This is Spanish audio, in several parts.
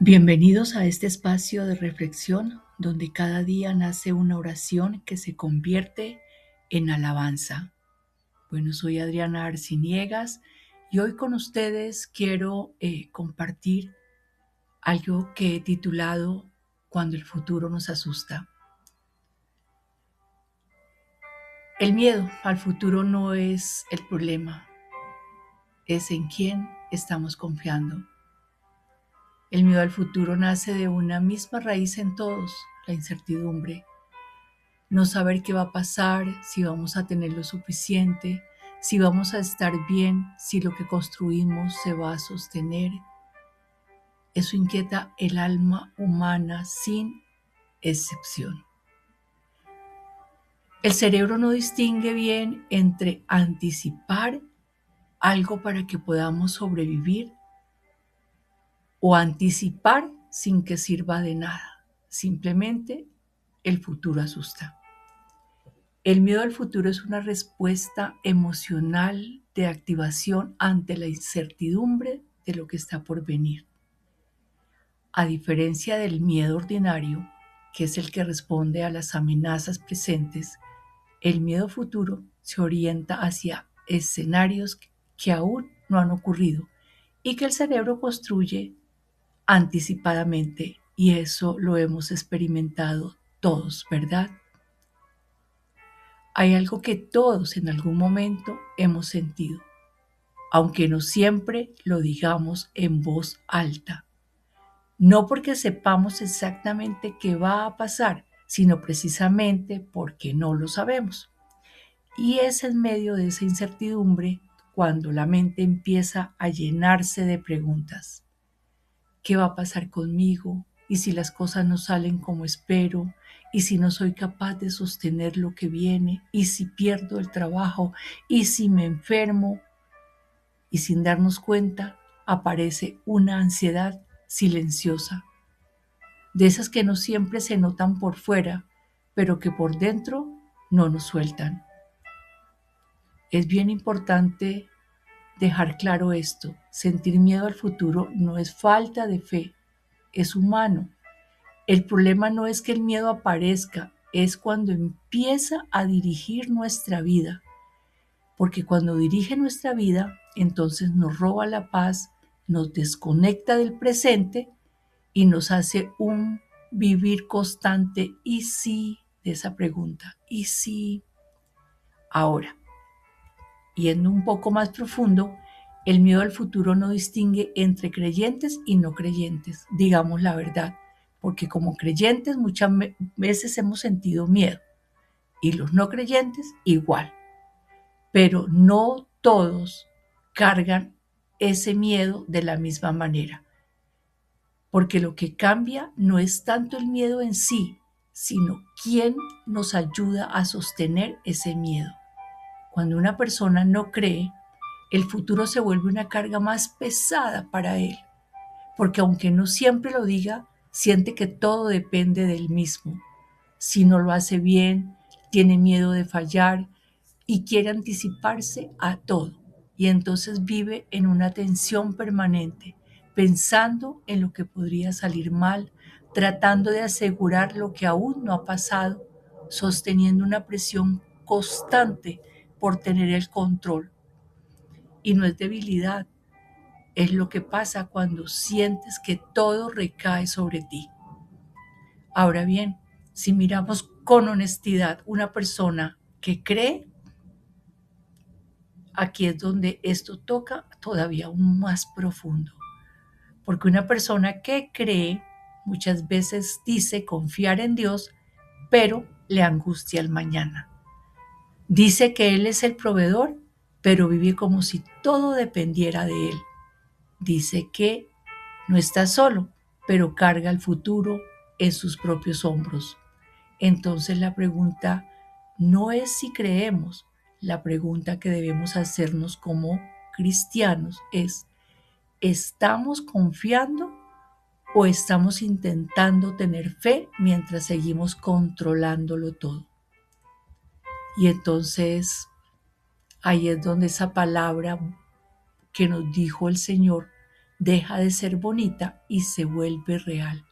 Bienvenidos a este espacio de reflexión donde cada día nace una oración que se convierte en alabanza. Bueno, soy Adriana Arciniegas y hoy con ustedes quiero compartir algo que he titulado Cuando el futuro nos asusta. El miedo al futuro no es el problema, es en quién estamos confiando. El miedo al futuro nace de una misma raíz en todos, la incertidumbre. No saber qué va a pasar, si vamos a tener lo suficiente, si vamos a estar bien, si lo que construimos se va a sostener. Eso inquieta el alma humana sin excepción. El cerebro no distingue bien entre anticipar algo para que podamos sobrevivir o anticipar sin que sirva de nada. Simplemente el futuro asusta. El miedo al futuro es una respuesta emocional de activación ante la incertidumbre de lo que está por venir. A diferencia del miedo ordinario, que es el que responde a las amenazas presentes, el miedo futuro se orienta hacia escenarios que aún no han ocurrido y que el cerebro construye anticipadamente, y eso lo hemos experimentado todos, ¿verdad? Hay algo que todos en algún momento hemos sentido, aunque no siempre lo digamos en voz alta. No porque sepamos exactamente qué va a pasar, sino precisamente porque no lo sabemos. Y es en medio de esa incertidumbre cuando la mente empieza a llenarse de preguntas. ¿Qué va a pasar conmigo? ¿Y si las cosas no salen como espero? ¿Y si no soy capaz de sostener lo que viene? ¿Y si pierdo el trabajo? ¿Y si me enfermo? Y sin darnos cuenta aparece una ansiedad silenciosa, de esas que no siempre se notan por fuera, pero que por dentro no nos sueltan. Es bien importante dejar claro esto. Sentir miedo al futuro no es falta de fe, es humano. El problema no es que el miedo aparezca, es cuando empieza a dirigir nuestra vida. Porque cuando dirige nuestra vida, entonces nos roba la paz, nos desconecta del presente y nos hace un vivir constante. ¿Y sí? De esa pregunta. ¿Y sí? Ahora, yendo un poco más profundo, el miedo al futuro no distingue entre creyentes y no creyentes, digamos la verdad, porque como creyentes muchas veces hemos sentido miedo y los no creyentes igual, pero no todos cargan ese miedo de la misma manera, porque lo que cambia no es tanto el miedo en sí, sino quién nos ayuda a sostener ese miedo. Cuando una persona no cree, el futuro se vuelve una carga más pesada para él, porque aunque no siempre lo diga, siente que todo depende del mismo. Si no lo hace bien, tiene miedo de fallar y quiere anticiparse a todo. Y entonces vive en una tensión permanente, pensando en lo que podría salir mal, tratando de asegurar lo que aún no ha pasado, sosteniendo una presión constante por tener el control. Y no es debilidad, es lo que pasa cuando sientes que todo recae sobre ti. Ahora bien, si miramos con honestidad una persona que cree, aquí es donde esto toca todavía aún más profundo. Porque una persona que cree muchas veces dice confiar en Dios, pero le angustia el mañana. Dice que Él es el proveedor, pero vive como si todo dependiera de Él. Dice que no está solo, pero carga el futuro en sus propios hombros. Entonces la pregunta no es si creemos, la pregunta que debemos hacernos como cristianos es, ¿estamos confiando o estamos intentando tener fe mientras seguimos controlándolo todo? Y entonces ahí es donde esa palabra que nos dijo el Señor deja de ser bonita y se vuelve real.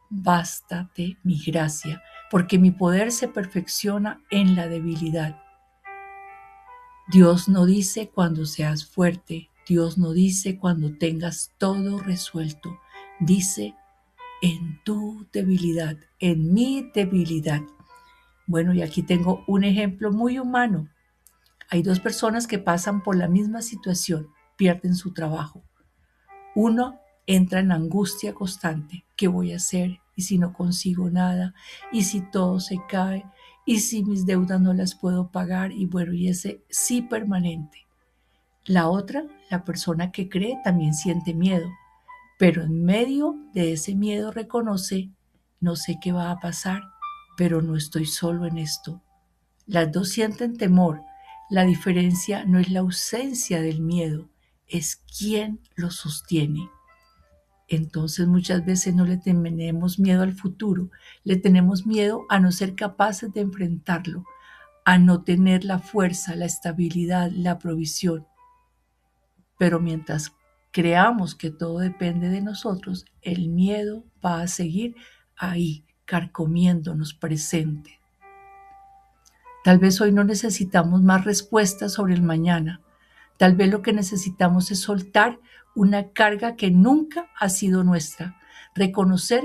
Bástate mi gracia, porque mi poder se perfecciona en la debilidad. Dios no dice cuando seas fuerte, Dios no dice cuando tengas todo resuelto, dice en tu debilidad, en mi debilidad. Bueno, y aquí tengo un ejemplo muy humano. Hay dos personas que pasan por la misma situación, pierden su trabajo. Uno entra en angustia constante. ¿Qué voy a hacer? ¿Y si no consigo nada? ¿Y si todo se cae? ¿Y si mis deudas no las puedo pagar? Y bueno, y ese sí permanente. La otra, la persona que cree, también siente miedo, pero en medio de ese miedo reconoce, no sé qué va a pasar, pero no estoy solo en esto. Las dos sienten temor. La diferencia no es la ausencia del miedo, es quién lo sostiene. Entonces muchas veces no le tenemos miedo al futuro, le tenemos miedo a no ser capaces de enfrentarlo, a no tener la fuerza, la estabilidad, la provisión. Pero mientras creamos que todo depende de nosotros, el miedo va a seguir ahí, carcomiéndonos presente. Tal vez hoy no necesitamos más respuestas sobre el mañana. Tal vez lo que necesitamos es soltar una carga que nunca ha sido nuestra. Reconocer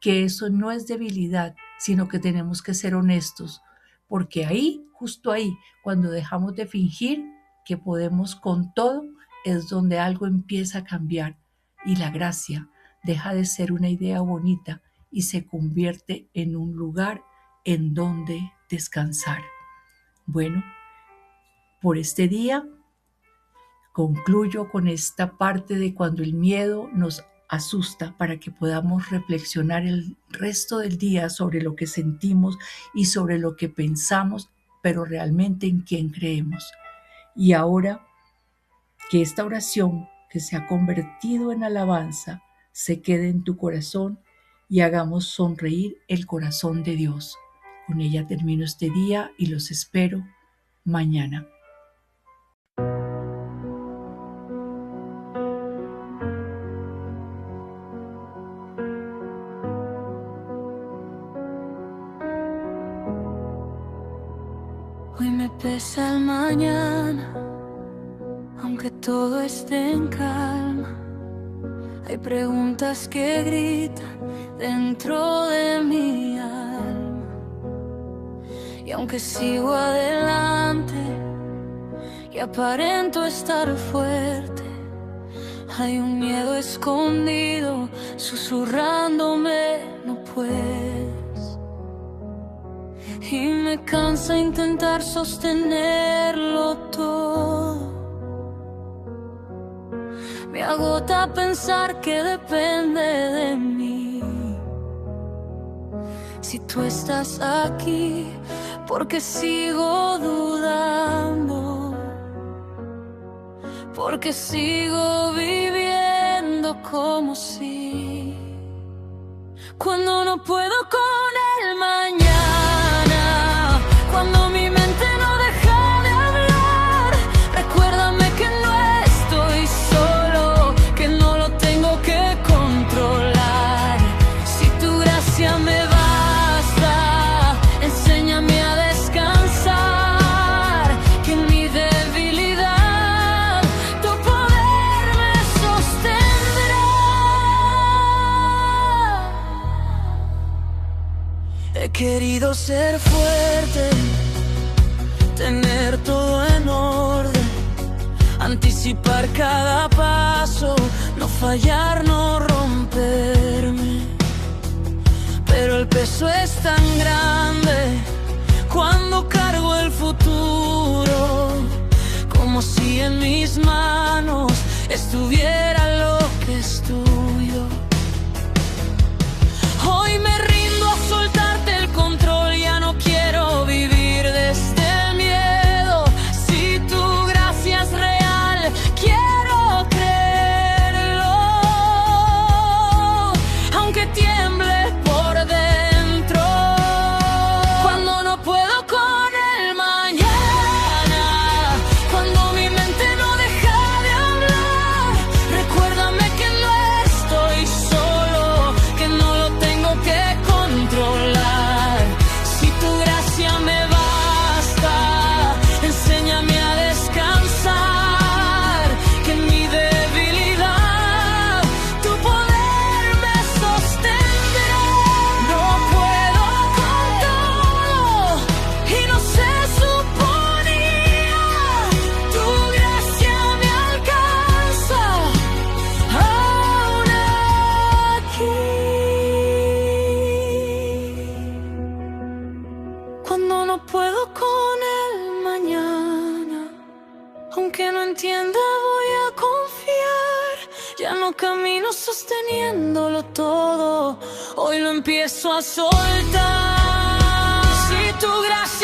que eso no es debilidad, sino que tenemos que ser honestos. Porque ahí, justo ahí, cuando dejamos de fingir que podemos con todo, es donde algo empieza a cambiar. Y la gracia deja de ser una idea bonita y se convierte en un lugar en donde descansar. Bueno, por este día concluyo con esta parte de cuando el miedo nos asusta para que podamos reflexionar el resto del día sobre lo que sentimos y sobre lo que pensamos, pero realmente en quién creemos. Y ahora que esta oración que se ha convertido en alabanza se quede en tu corazón y hagamos sonreír el corazón de Dios. Con ella termino este día y los espero mañana. Hoy me pesa el mañana, aunque todo esté en calma. Hay preguntas que gritan dentro de mi alma. Y aunque sigo adelante y aparento estar fuerte, hay un miedo escondido susurrándome, no puedes. Y me cansa intentar sostenerlo todo. Me agota pensar que depende de mí. Si tú estás aquí, porque sigo dudando, porque sigo viviendo como si, cuando no puedo con el mañana, cuando mi mente no deja de hablar, recuérdame que no estoy solo, que no lo tengo que controlar. Si tu gracia me basta, enséñame a descansar, que en mi debilidad tu poder me sostendrá. He querido ser fuerte, tener todo en orden, anticipar cada paso, no fallar, no romperme. Pero el peso es tan grande cuando cargo el futuro, como si en mis manos estuviera lo que es tuyo. Hoy me rindo a soltarte el control, ya no quiero vivir desde el miedo. Si tu gracia es real, quiero creerlo, aunque tiemble por dentro. Cuando no puedo con el mañana, cuando mi mente no deja de hablar, recuérdame años sosteniéndolo todo, hoy lo empiezo a soltar. Si tu gracia